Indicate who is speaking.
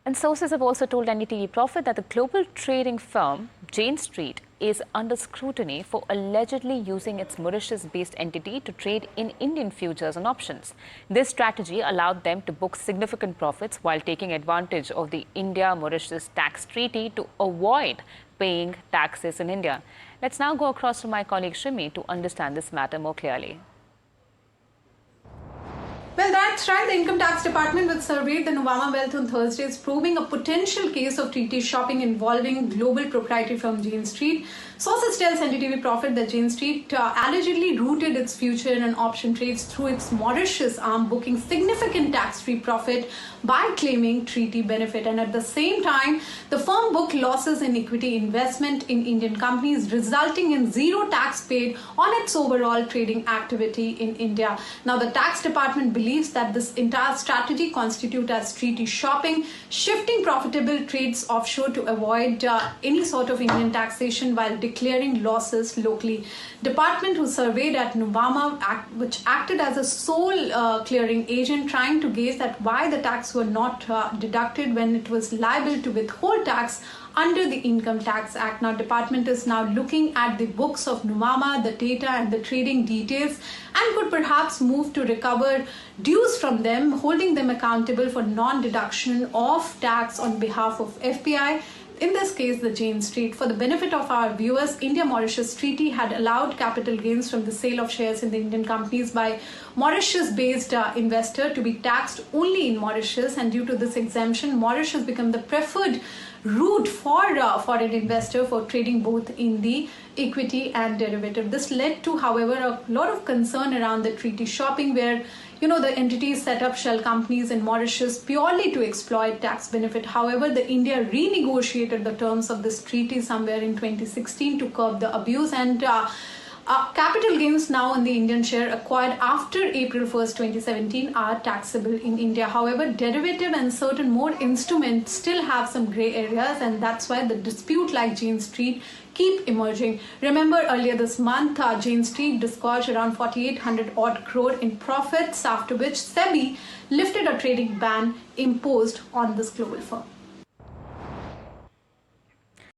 Speaker 1: And sources have also told NDTV Profit that the global trading firm Jane Street is under scrutiny for allegedly using its Mauritius-based entity to trade in Indian futures and options. This strategy allowed them to book significant profits while taking advantage of the India-Mauritius tax treaty to avoid paying taxes in India. Let's now go across to my colleague Shimi to understand this matter more clearly.
Speaker 2: Well, that's right. The Income Tax Department, which surveyed the Nuvama Wealth on Thursday, is probing a potential case of treaty shopping involving global proprietary firm Jane Street. Sources tell NDTV Profit that Jane Street allegedly routed its future and option trades through its Mauritius arm, booking significant tax-free profit by claiming treaty benefit. And at the same time, the firm booked losses in equity investment in Indian companies, resulting in zero tax paid on its overall trading activity in India. Now, the tax department believes that this entire strategy constitutes as treaty shopping, shifting profitable trades offshore to avoid any sort of Indian taxation while declaring losses locally. Department, who surveyed at Nuvama, which acted as a sole clearing agent, trying to gauge that why the tax were not deducted when it was liable to withhold tax under the Income Tax Act. Now, department is now looking at the books of Nuvama, the data and the trading details, and could perhaps move to recover dues from them, holding them accountable for non-deduction of tax on behalf of FPI. In this case, the Jane Street. For the benefit of our viewers, India-Mauritius Treaty had allowed capital gains from the sale of shares in the Indian companies by Mauritius-based investor to be taxed only in Mauritius, and due to this exemption, Mauritius became the preferred route for foreign investor for trading both in the equity and derivative. This led to, however, a lot of concern around the treaty shopping, where the entities set up shell companies in Mauritius purely to exploit tax benefit. However, the India renegotiated the terms of this treaty somewhere in 2016 to curb the abuse, and capital gains now in the Indian share acquired after April 1st, 2017 are taxable in India. However, derivative and certain more instruments still have some gray areas, and that's why the dispute like Jane Street keep emerging. Remember, earlier this month, Jane Street disgorged around 4,800 odd crore in profits, after which SEBI lifted a trading ban imposed on this global firm.